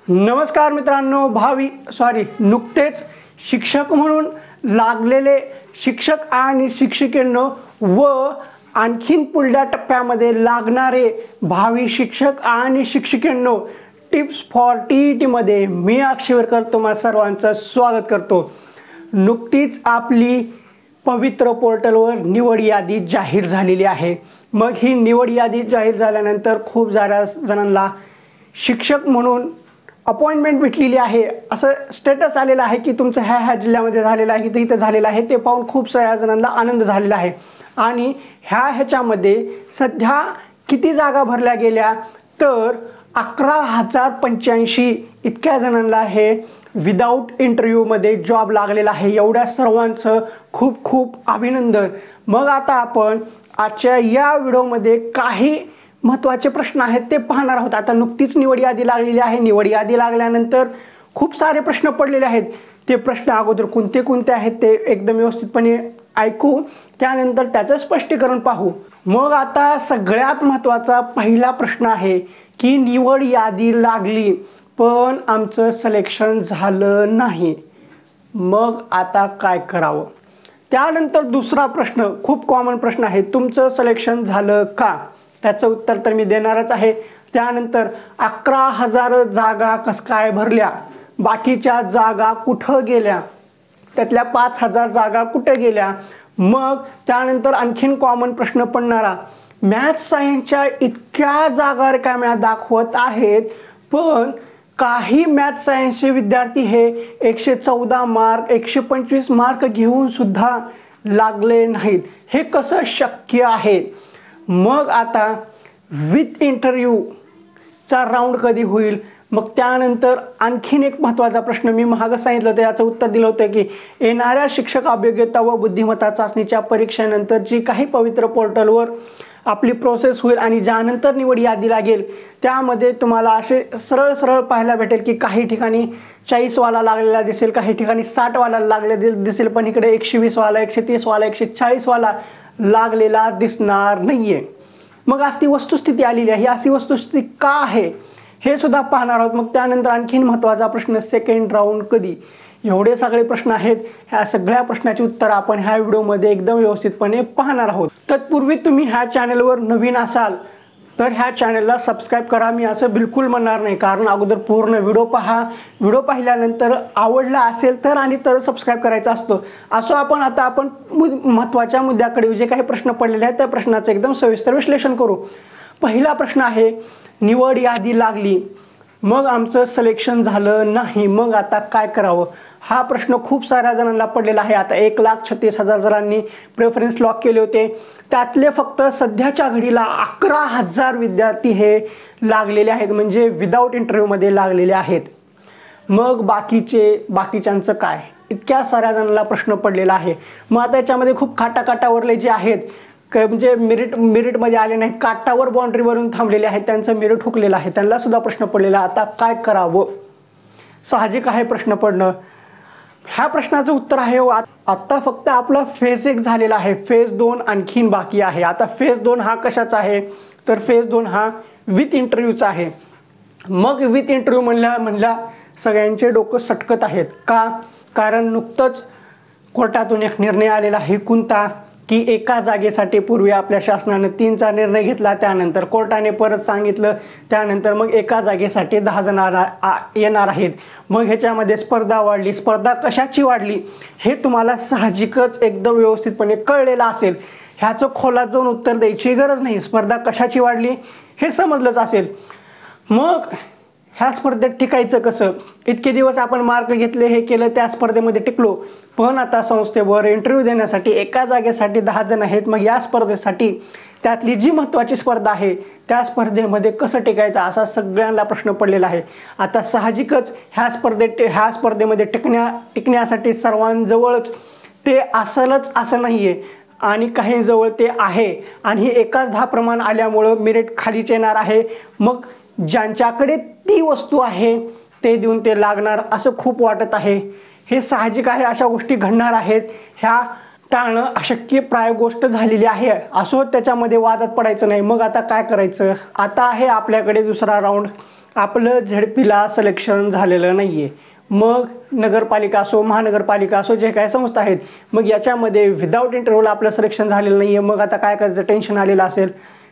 नमस्कार मित्रांनो, नुकतेच शिक्षक म्हणून लागलेले शिक्षक आणि शिक्षिकेंनो व आणखीन पुढल्या टप्प्यामध्ये लागणारे भावी शिक्षक आणि शिक्षिकेंनो, टिप्स फॉर टीईटी मध्ये मी अक्षयवरकर तुम्हा सर्वांचं स्वागत करतो। नुकतीच आपली पवित्र पोर्टलवर निवड यादी जाहीर झालेली आहे। मग ही निवड यादी जाहीर झाल्यानंतर खूप साऱ्या जणांना शिक्षक म्हणून अपॉइंटमेंट भेटलेली आहे, असं स्टेटस आलेला आहे की तुमचं ह्या जिल्ह्यामध्ये झालेलं आहे, इथं झालेलं आहे। ते पाहून खूप साऱ्या जणांना आनंद झालेला आहे। आणि ह्याच्यामध्ये सध्या किती जागा भरल्या गेल्या तर 11,085 इतक्या जणांना हे विदाउट इंटरव्ह्यूमध्ये जॉब लागलेला आहे। एवढ्या सर्वांचं खूप खूप अभिनंदन। मग आता आपण आजच्या या व्हिडिओमध्ये काही महत्त्वाचे प्रश्न आहेत ते पाहणार आहोत। आता नुकतीच निवड यादी लागलेली आहे। निवड यादी लागल्यानंतर खूप सारे प्रश्न पडलेले आहेत। ते प्रश्न अगोदर कोणते कोणते आहेत ते एकदम व्यवस्थितपणे ऐकू, त्यानंतर त्याचं स्पष्टीकरण पाहू। मग आता सगळ्यात महत्त्वाचा पहिला प्रश्न आहे की निवड यादी लागली पण आमचं सिलेक्शन झालं नाही, मग आता काय करावं। त्यानंतर दुसरा प्रश्न खूप कॉमन प्रश्न आहे, तुमचं सिलेक्शन झालं का, त्याचं उत्तर तर मी देणारच आहे। त्यानंतर 11,000 जागा कसं काय भरल्या, बाकीच्या जागा कुठं गेल्या, त्यातल्या 5,000 जागा कुठे गेल्या। मग त्यानंतर आणखीन कॉमन प्रश्न पडणारा, मॅथ्स सायन्सच्या इतक्या जागा रिकाम्या दाखवत आहेत पण काही मॅथ्स सायन्सचे विद्यार्थी हे 114 मार्क 125 मार्क घेऊन सुद्धा लागले नाहीत, हे कसं शक्य आहे। मग आता विथ इंटरव्ह्यूचा राऊंड कधी होईल। मग त्यानंतर आणखीन एक महत्त्वाचा प्रश्न मी मागे सांगितलं होतं, याचं उत्तर दिलं होतं की येणाऱ्या शिक्षक अभियोग्यता व बुद्धिमत्ता चाचणीच्या परीक्षेनंतर जी काही पवित्र पोर्टलवर आपली प्रोसेस होईल आणि ज्यानंतर निवड यादी लागेल त्यामध्ये तुम्हाला असे सरळ पाहायला भेटेल की काही ठिकाणी 40 वाला लागलेला दिसेल, काही ठिकाणी 60 वाला लागले दिसेल, पण इकडे 120 वाला 130 वाला 140 वाला लागलेला दिसणार नाहीये। मग अशी वस्तुस्थिती आलेली आहे, ही अशी वस्तुस्थिती का आहे हे सुद्धा पाहणार आहोत। मग त्यानंतर आणखीन महत्त्वाचा प्रश्न, सेकंड राऊंड कधी। एवढे सगळे प्रश्न आहेत, ह्या सगळ्या प्रश्नाची उत्तर आपण ह्या व्हिडिओमध्ये एकदम व्यवस्थितपणे पाहणार आहोत। तत्पूर्वी तुम्ही ह्या चॅनलवर नवीन असाल तर ह्या चॅनलला सबस्क्राईब करा। मी असं बिलकुल म्हणणार नाही, कारण अगोदर पूर्ण व्हिडिओ पहा, व्हिडिओ पाहिल्यानंतर आवडला असेल तर आणि तर सबस्क्राईब करायचा असतो। असो आपण महत्त्वाच्या मुद्द्याकडे जे काही प्रश्न पडलेले आहेत त्या प्रश्नाचं एकदम सविस्तर विश्लेषण करू। पहिला प्रश्न आहे, निवड यादी लागली मग आमचं सिलेक्शन झालं नाही, मग आता काय करावं। हा प्रश्न खूप साऱ्या जणांना पडलेला आहे। आता 1,36,000 जणांनी प्रेफरन्स लॉक केले होते, त्यातले फक्त सध्याच्या घडीला 11,000 विद्यार्थी हे लागलेले आहेत, म्हणजे विदाउट इंटरव्ह्यूमध्ये लागलेले आहेत। मग बाकीच्यांचं काय, इतक्या साऱ्या जणांना प्रश्न पडलेला आहे। मग आता याच्यामध्ये खूप काटावरले जे आहेत म्हणजे मेरिटमध्ये आले नाहीत, काटावर बाउंड्रीवरून थांबलेले आहेत, त्यांचं मेरिट हुकलेलं आहे, त्यांना सुद्धा प्रश्न पडलेला। आता काय करावं, साहजिक आहे प्रश्न पडणं। ह्या प्रश्नाचं उत्तर आहे आता फक्त आपला फेज 1 झालेला आहे, फेज 2 आणखीन बाकी आहे। आता फेज 2 हा कशाचा आहे तर फेज 2 हा विथ इंटरव्ह्यूचा आहे। मग विथ इंटरव्ह्यू म्हणल्या सगळ्यांचे डोकं सटकत आहेत का, कारण नुकतंच कोर्टातून एक निर्णय आलेला आहे कोणता की एका जागेसाठी पूर्वी आपल्या शासनाने 3चा निर्णय घेतला, त्यानंतर कोर्टाने परत सांगितलं, त्यानंतर मग एका जागेसाठी 10 जण येणार आहेत। मग ह्याच्यामध्ये स्पर्धा वाढली, स्पर्धा कशाची वाढली हे तुम्हाला साहजिकच एकदम व्यवस्थितपणे कळलेलं असेल, ह्याचं खोलात जाऊन उत्तर द्यायची गरज नाही। स्पर्धा कशाची वाढली हे समजलंच असेल। मग ह्या स्पर्धेत टिकायचं कसं, इतके दिवस आपण मार्क घेतले, हे केलं, त्या स्पर्धेमध्ये टिकलो, पण आता संस्थेवर इंटरव्ह्यू देण्यासाठी एका जागेसाठी 10 जण आहेत। मग या स्पर्धेसाठी त्यातली जी महत्त्वाची स्पर्धा आहे त्या स्पर्धेमध्ये कसं टिकायचं असा सगळ्यांना प्रश्न पडलेला आहे। आता साहजिकच ह्या स्पर्धेमध्ये टिकण्यासाठी सर्वांजवळच ते असेलच असं नाही आहे, आणि काही जवळ ते आहे, आणि हे एकाच 10 प्रमाण आल्यामुळं मेरिट खालीच येणार आहे। मग ज्यांच्याकडे ती वस्तू आहे ते देऊन ते लागणार असं खूप वाटत आहे, हे साहजिक आहे, अशा गोष्टी घडणार आहेत, ह्या टाळणं अशक्यप्राय गोष्ट झालेली आहे। असो त्याच्यामध्ये वादात पडायचं नाही। मग आता काय करायचं, आता आहे आपल्याकडे दुसरा राऊंड आपलं झेडपीला सिलेक्शन झालेलं नाही आहे, मग नगरपालिका असो महानगरपालिका असो जे काय संस्था आहेत, मग याच्यामध्ये विदाऊट इंटरव्ह्यूला आपलं सिलेक्शन झालेलं नाही आहे, मग आता काय करायचं, टेन्शन आलेलं असेल,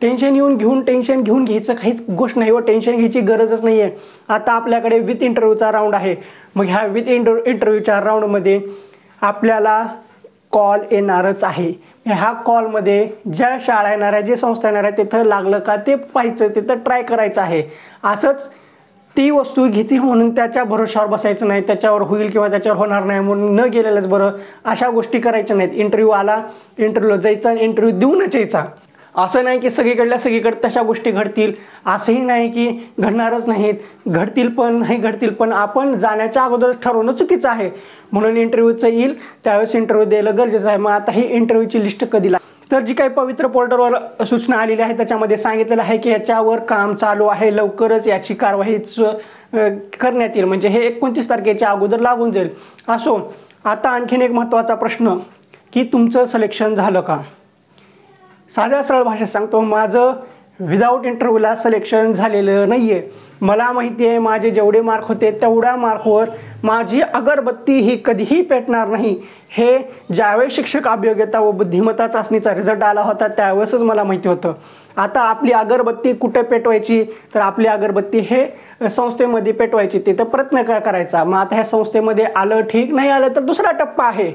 टेन्शन घेऊन घ्यायचं काहीच गोष्ट नाही व टेन्शन घ्यायची गरजच नाही आहे. आता आपल्याकडे विथ इंटरव्ह्यूचा राऊंड आहे, मग ह्या विथ इंटरव्ह्यूच्या राऊंडमध्ये आपल्याला कॉल येणारच आहे. ह्या कॉलमध्ये ज्या शाळा येणार आहे, जे संस्था येणार आहे, तिथं लागलं का ते पाहायचं, तिथं ट्राय करायचं आहे. असंच ती वस्तू घेतील म्हणून त्याच्या भरोशावर बसायचं नाही, त्याच्यावर होईल किंवा त्याच्यावर होणार नाही म्हणून न गेलेलंच बरं, अशा गोष्टी करायच्या नाहीत. इंटरव्ह्यू आला, इंटरव्ह्यूला जायचा, इंटरव्ह्यू देऊनच यायचा. असं नाही की सगळीकडे तशा गोष्टी घडतील, असंही नाही की घडणारच नाहीत, घडतील पण आपण जाण्याच्या अगोदरच ठरवणं चुकीचं आहे. म्हणून इंटरव्ह्यूचं येईल त्यावेळेस इंटरव्ह्यू द्यायला गरजेचं आहे. मग आता ही इंटरव्ह्यूची लिस्ट कधी तर जी काही पवित्र पोर्टलवर सूचना आलेली आहे त्याच्यामध्ये सांगितलेलं आहे की याच्यावर काम चालू आहे, लवकरच याची कारवाई करण्यात येईल, म्हणजे हे 29 तारखेच्या अगोदर लागून जाईल. असो, आता आणखीन एक महत्त्वाचा प्रश्न की तुमचं सिलेक्शन झालं का? साध्या सरळ भाषेत सांगतो, माझं विदाऊट इंटरव्ह्यूला सिलेक्शन झालेलं नाही आहे. मला माहिती आहे माझे जेवढे मार्क होते तेवढ्या मार्कवर माझी अगरबत्ती ही कधीही पेटणार नाही. हे ज्यावेळेस शिक्षक अभियोग्यता व बुद्धिमत्ता चाचणीचा रिझल्ट आला होता त्यावेळेसच मला माहिती होतं. आता आपली अगरबत्ती कुठे पेटवायची, तर आपली अगरबत्ती हे संस्थेमध्ये पेटवायची, तिथं प्रयत्न करायचा. मग आता ह्या संस्थेमध्ये आलं ठीक, नाही आलं तर दुसरा टप्पा आहे.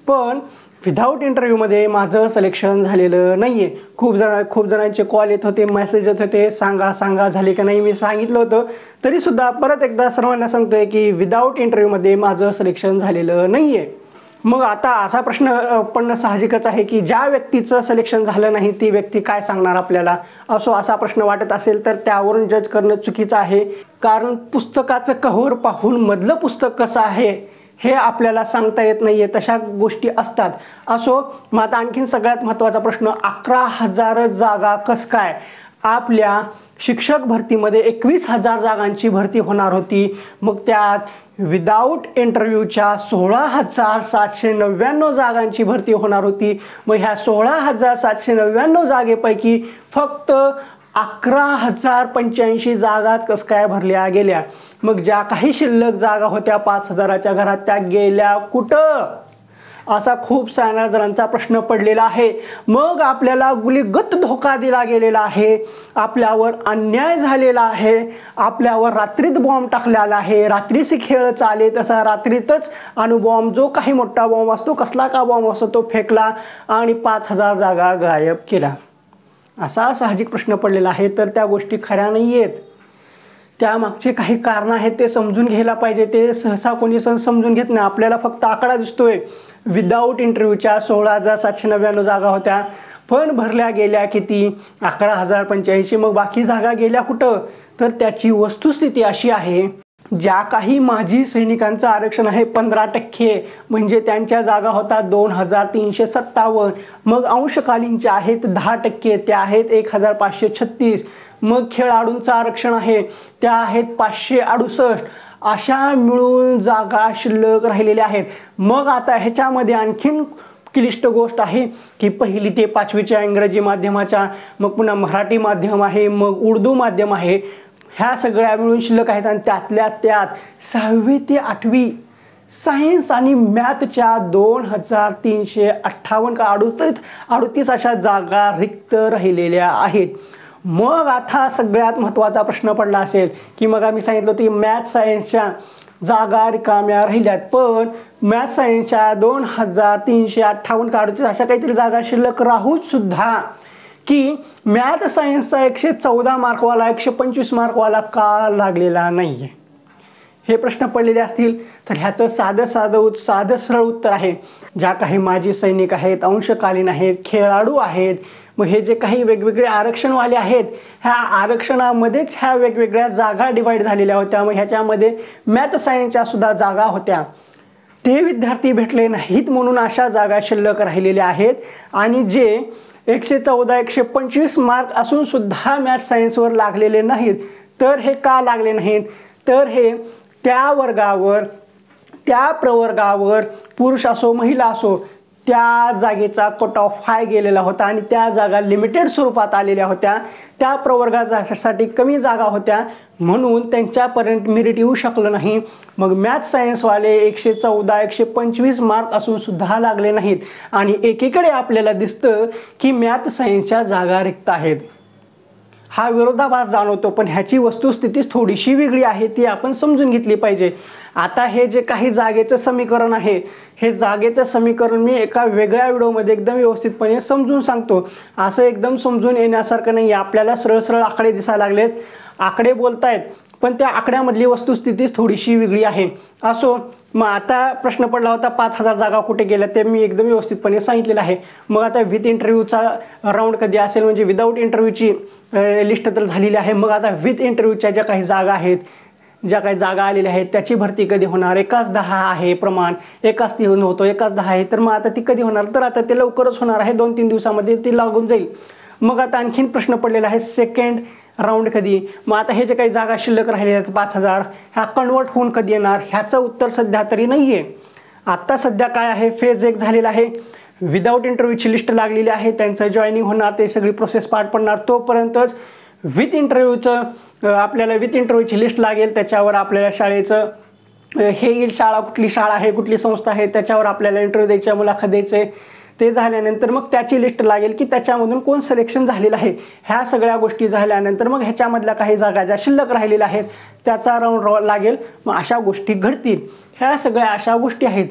पण विदाऊट इंटरव्ह्यूमध्ये माझं सिलेक्शन झालेलं नाही आहे. खूप जणांचे कॉल येत होते, मेसेज येत होते, सांगा झाले का नाही. मी सांगितलं होतं तरीसुद्धा परत एकदा सर्वांना सांगतोय की विदाऊट इंटरव्ह्यूमध्ये माझं सिलेक्शन झालेलं नाही आहे. मग आता असा प्रश्न पडणं साहजिकच आहे की ज्या व्यक्तीचं सिलेक्शन झालं नाही ती व्यक्ती काय सांगणार आपल्याला. असो, असा प्रश्न वाटत असेल तर त्यावरून जज करणं चुकीचं आहे, कारण पुस्तकाचं कव्हर पाहून मधलं पुस्तक कसं आहे हे आपल्याला सांगता येत नाहीये, तशा गोष्टी असतात. असो, मग आता आणखीन सगळ्यात महत्त्वाचा प्रश्न, 11,000 जागा कस काय? आपल्या शिक्षक भरतीमध्ये 21,000 जागांची भरती होणार होती, मग त्यात विदाऊट इंटरव्ह्यूच्या 16,799 जागांची भरती होणार होती. मग ह्या 16,799 जागेपैकी फक्त 11,085 जागाच कस काय भरल्या गेल्या? मग ज्या काही शिल्लक जागा होत्या 5,000च्या घरात त्या गेल्या कुठं? असा खूप साऱ्या जणांचा प्रश्न पडलेला आहे. मग आपल्याला गुलीगत धोका दिला गेलेला आहे, आपल्यावर अन्याय झालेला आहे, आपल्यावर रात्रीत बॉम्ब टाकलेला आहे. रात्रीचे खेळ चाले तसा रात्रीतच अणुबॉम्ब, जो काही मोठा बॉम्ब असतो, कसला का बॉम्ब असतो, तो फेकला आणि 5,000 जागा गायब केल्या. असा साहजिक प्रश्न पडलेला आहे. तर त्या गोष्टी खऱ्या नाही आहेत, त्यामागचे काही कारणं आहेत, ते समजून घ्यायला पाहिजे. ते सहसा कोणी समजून घेत नाही. आपल्याला फक्त आकडा दिसतोय, विदाऊट इंटरव्ह्यूच्या 16,799 जागा होत्या, पण भरल्या गेल्या किती? 11,085. मग बाकी जागा गेल्या कुठं? तर त्याची वस्तुस्थिती अशी आहे, ज्या काही माजी सैनिकांचं आरक्षण आहे 15%, म्हणजे त्यांच्या जागा होतात 2,357. मग अंशकालीनच्या आहेत 10%, त्या आहेत 1,536. मग खेळाडूंचं आरक्षण आहे त्या आहेत 568. अशा मिळून जागा शिल्लक राहिलेल्या आहेत. मग आता ह्याच्यामध्ये आणखीन क्लिष्ट गोष्ट आहे की 1ली ते 5वीच्या इंग्रजी माध्यमाच्या, मग पुन्हा मराठी माध्यम आहे, मग उर्दू माध्यम आहे, ह्या सगळ्या मिळून शिल्लक आहेत. आणि त्यातल्या त्यात 6वी ते 8वी सायन्स आणि मॅथच्या 2,358 का 38 अशा जागा रिक्त राहिलेल्या आहेत. मग आता सगळ्यात महत्त्वाचा प्रश्न पडला असेल की मग आम्ही सांगितलं होतं की मॅथ सायन्सच्या जागा रिकाम्या राहिल्यात, पण मॅथ सायन्सच्या 2,358 का 38 अशा काहीतरी जागा शिल्लक राहून सुद्धा की मॅथ सायन्सचा 114 मार्कवाला 125 मार्कवाला का लागलेला नाही आहे, हे प्रश्न पडलेले असतील. तर ह्याचं साधं सरळ उत्तर आहे, ज्या काही माजी सैनिक आहेत, अंशकालीन आहेत, खेळाडू आहेत, मग हे जे काही वेगवेगळे आरक्षणवाले आहेत, ह्या आरक्षणामध्येच ह्या वेगवेगळ्या जागा डिवाईड झालेल्या होत्या. मग ह्याच्यामध्ये मॅथ सायन्सच्या सुद्धा जागा होत्या, ते विद्यार्थी भेटले नाहीत म्हणून अशा जागा शिल्लक राहिलेल्या आहेत. आणि जे 114 125 मार्क असून सुद्धा मॅथ सायन्सवर लागलेले नाहीत, तर हे का लागले नाहीत? तर हे त्या वर्गावर, त्या प्रवर्गावर, पुरुष असो महिला असो, त्या जागेचा कट ऑफ हाय गेलेला होता आणि त्या जागा लिमिटेड स्वरूपात आलेल्या होत्या, त्या प्रवर्गासाठी कमी जागा होत्या म्हणून त्यांच्यापर्यंत मेरिट येऊ शकलं नाही। मग मॅथ्स सायन्सवाले 114 125 मार्क असून सुद्धा लागले नाहीत आणि एकीकडे आपल्याला दिसतं की मॅथ्स सायन्सच्या जागा रिक्त आहेत। हा विरोधाभास जाणवतो, पण ह्याची वस्तुस्थिती थोडीशी वेगळी आहे, ती आपण समजून घेतली पाहिजे। आता हे जे काही जागेचं समीकरण आहे, हे जागेचं समीकरण मी एका वेगळ्या व्हिडिओमध्ये एकदम व्यवस्थितपणे समजून सांगतो। असं एकदम समजून येण्यासारखं नाही, आपल्याला सरळ सरळ आकडे दिसायला लागलेत, आकडे बोलतायत, पण त्या आकड्यामधली वस्तुस्थिती थोडीशी वेगळी आहे। असो, मग आता प्रश्न पडला होता 5000 जागा कुठे गेल्या, ते मी एकदम व्यवस्थितपणे सांगितलेलं आहे। मग आता विथ इंटरव्ह्यूचा राऊंड कधी असेल, म्हणजे विदाऊट इंटरव्ह्यूची लिस्ट तर झालेली आहे, मग आता विथ इंटरव्ह्यूच्या ज्या काही जागा आहेत, ज्या काही जागा आलेल्या आहेत त्याची भरती कधी होणार। 1:10 आहे प्रमाण, 1:3 होतो, 1:10 आहे, तर मग आता ती कधी होणार, तर आता ते लवकरच होणार आहे, 2-3 दिवसामध्ये ती लागून जाईल। मग आता आणखीन प्रश्न पडलेला आहे सेकंड राऊंड कधी, मग आता हे जे काही जागा शिल्लक राहिलेल्या आहेत 5000, ह्या कन्वर्ट होऊन कधी येणार, ह्याचं उत्तर सध्या तरी नाही आहे। आत्ता सध्या काय आहे, फेज 1 झालेला आहे, विदाऊट इंटरव्ह्यूची लिस्ट लागलेली आहे, त्यांचं जॉईनिंग होणार, ते सगळी प्रोसेस पार पडणार, तोपर्यंतच विथ इंटरव्ह्यूचं आपल्याला विथ इंटरव्ह्यूची लिस्ट लागेल, त्याच्यावर आपल्याला शाळेचं हे येईल, शाळा कुठली शाळा आहे, कुठली संस्था आहे, त्याच्यावर आपल्याला इंटरव्ह्यू द्यायचा, मुलाखत द्यायचे, ते झाल्यानंतर मग त्याची लिस्ट लागेल की त्याच्यामधून कोण सिलेक्शन झालेलं आहे। ह्या सगळ्या गोष्टी झाल्यानंतर मग ह्याच्यामधल्या काही जागा ज्या शिल्लक राहिलेल्या आहेत त्याचा राऊंड लागेल, मग अशा गोष्टी घडतील। ह्या सगळ्या अशा गोष्टी आहेत।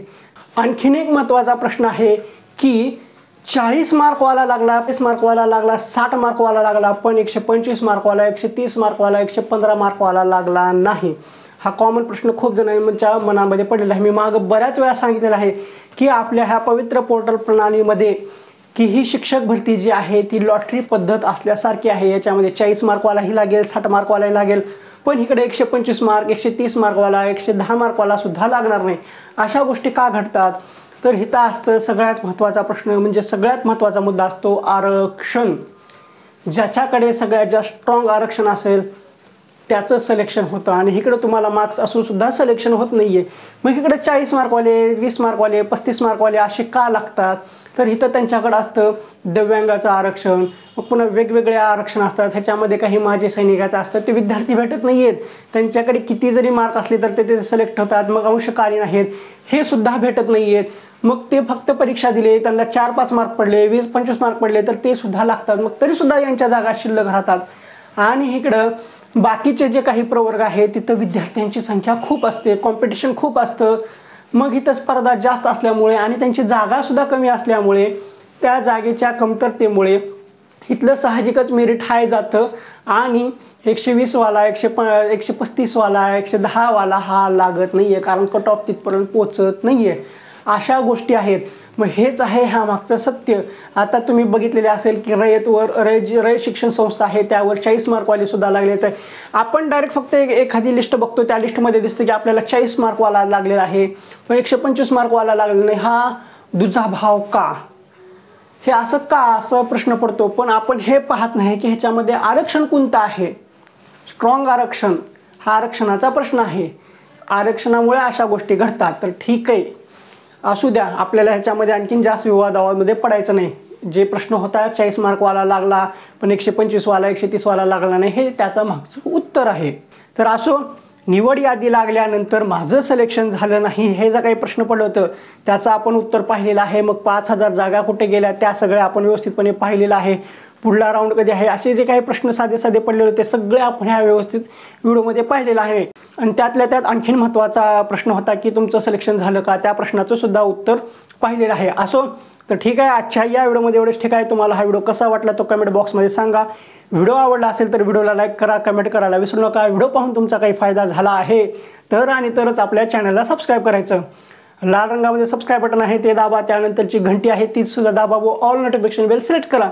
आणखीन एक महत्त्वाचा प्रश्न आहे की 40 मार्कवाला लागला, 20 मार्कवाला लागला, 60 मार्कवाला लागला, पण 125 मार्कवाला, 130 मार्कवाला, 115 मार्कवाला लागला नाही। हा कॉमन प्रश्न खूप जणांच्या मनामध्ये पडलेला आहे। मी मागं बऱ्याच वेळा सांगितलेलं आहे की आपल्या ह्या पवित्र पोर्टल प्रणालीमध्ये की ही शिक्षक भरती जी आहे ती लॉटरी पद्धत असल्यासारखी आहे। याच्यामध्ये 40 मार्कवालाही लागेल, 60 मार्कवालाही लागेल, पण इकडे 125 मार्क, 130 मार्कवाला, 110 मार्कवाला सुद्धा लागणार नाही। अशा गोष्टी का घडतात, तर हिता असतं सगळ्यात महत्त्वाचा प्रश्न, म्हणजे सगळ्यात महत्त्वाचा मुद्दा असतो आरक्षण। ज्याच्याकडे सगळ्यात जास्त स्ट्रॉंग आरक्षण असेल त्याचं सिलेक्शन होतं आणि इकडे तुम्हाला मार्क्स असून सुद्धा सिलेक्शन होत नाहीये। मग इकडे 40 मार्कवाले, 20 मार्कवाले, 35 मार्कवाले असे का लागतात, तर इथं त्यांच्याकडे असतं दिव्यांगाचं आरक्षण, मग पुन्हा वेगवेगळे आरक्षण असतात, ह्याच्यामध्ये काही माजी सैनिकाचं असतं, ते विद्यार्थी भेटत नाही आहेत, त्यांच्याकडे किती जरी मार्क असले तर ते सिलेक्ट होतात, मग अंशकालीन आहेत हे सुद्धा भेटत नाही आहेत, मग ते फक्त परीक्षा दिली, त्यांना 4-5 मार्क पडले, 20-25 मार्क पडले तर ते सुद्धा लागतात, मग तरीसुद्धा यांच्या जागा शिल्लक राहतात। आणि इकडं बाकीचे जे काही प्रवर्ग आहेत तिथं विद्यार्थ्यांची संख्या खूप असते, कॉम्पिटिशन खूप असतं, मग इथं स्पर्धा जास्त असल्यामुळे आणि त्यांची जागासुद्धा कमी असल्यामुळे त्या जागेच्या कमतरतेमुळे इथलं साहजिकच मेरिट हाय जातं आणि 120 वाला, 135 वाला, 110 वाला हा लागत नाही आहे, कारण कट ऑफ तिथपर्यंत पोचत नाही आहे। अशा गोष्टी आहेत। मग हेच आहे ह्या मागचं सत्य। आता तुम्ही बघितलेले असेल की रयत शिक्षण संस्था आहे त्यावर 40 मार्कवाले सुद्धा लागले, तर आपण डायरेक्ट फक्त एखादी लिस्ट बघतो, त्या लिस्टमध्ये दिसतं की आपल्याला 40 मार्कवाला लागलेला आहे, पण 125 मार्कवाला लागलेला नाही। हा दुजाभाव का, हे असं का, असं प्रश्न पडतो। पण आपण हे पाहत नाही की ह्याच्यामध्ये आरक्षण कोणतं आहे, स्ट्रॉंग आरक्षण, हा आरक्षणाचा प्रश्न आहे। आरक्षणामुळे अशा गोष्टी घडतात, तर ठीक आहे, असू द्या, आपल्याला ह्याच्यामध्ये आणखीन जास्त विवादामध्ये पडायचं नाही। जे प्रश्न होता 40 मार्कवाला लागला पण 125 वाला, 130 वाला लागला नाही, हे त्याचं मागचं उत्तर आहे। तर असो, निवड यादी लागल्यानंतर माझं सिलेक्शन झालं नाही हे जे काही प्रश्न पडलं होतं त्याचं आपण उत्तर पाहिलेलं आहे। मग 5000 जागा कुठे गेल्या त्या सगळ्या आपण व्यवस्थितपणे पाहिलेलं आहे। पुढला राऊंड कधी आहे, असे जे काही प्रश्न साधे साधे पडले होते सगळे आपण ह्या व्यवस्थित व्हिडिओमध्ये पाहिलेलं आहे। आणि त्यातल्या त्यात आणखीन महत्त्वाचा प्रश्न होता की तुमचं सिलेक्शन झालं का, त्या प्रश्नाचं सुद्धा उत्तर पाहिलेलं आहे। असो, तर ठीक आहे, आजच्या या व्हिडिओमध्ये एवढंच। ठीक आहे, तुम्हाला हा व्हिडिओ कसा वाटला तो कमेंट बॉक्समध्ये सांगा। व्हिडिओ आवडला असेल तर व्हिडिओला लाईक करा, कमेंट करायला विसरू नका। व्हिडिओ पाहून तुमचा काही फायदा झाला आहे तर आणि तरच आपल्या चॅनलला सबस्क्राईब करायचं। लाल रंगामध्ये सबस्क्राईब बटन आहे ते दाबा, त्यानंतरची घंटी आहे ती सुद्धा दाबा व ऑल नोटिफिकेशन बेल सिलेक्ट करा,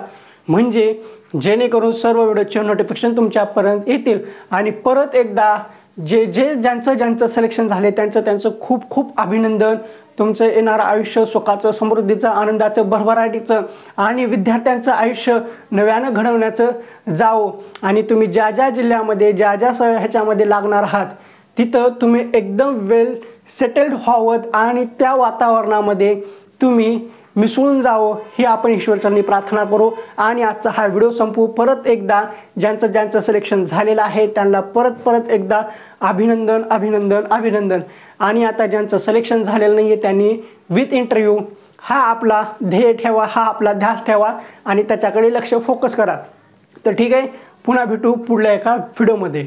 म्हणजे जेणेकरून सर्व व्हिडिओचे नोटिफिकेशन तुमच्यापर्यंत येतील। आणि परत एकदा ज्यांचं सिलेक्शन झाले त्यांचं खूप खूप अभिनंदन। तुमचं येणारं आयुष्य सुखाचं, समृद्धीचं, आनंदाचं, भरभराटीचं आणि विद्यार्थ्यांचं आयुष्य नव्यानं घडवण्याचं जावो। आणि तुम्ही ज्या ज्या जिल्ह्यामध्ये ज्या ह्याच्यामध्ये लागणार आहात तिथं तुम्ही एकदम वेल सेटल्ड व्हावं आणि त्या वातावरणामध्ये तुम्ही मिसळून जावं ही आपण ईश्वरचरणी प्रार्थना करू आणि आजचा हा व्हिडिओ संपू. परत एकदा ज्यांचं सिलेक्शन झालेलं आहे त्यांना परत एकदा अभिनंदन अभिनंदन अभिनंदन. आणि आता ज्यांचं सिलेक्शन झालेलं नाही आहे त्यांनी विथ इंटरव्ह्यू हा आपला ध्येय ठेवा, हा आपला ध्यास ठेवा आणि त्याच्याकडे लक्ष फोकस करा. तर ठीक आहे, पुन्हा भेटू पुढल्या एका व्हिडिओमध्ये.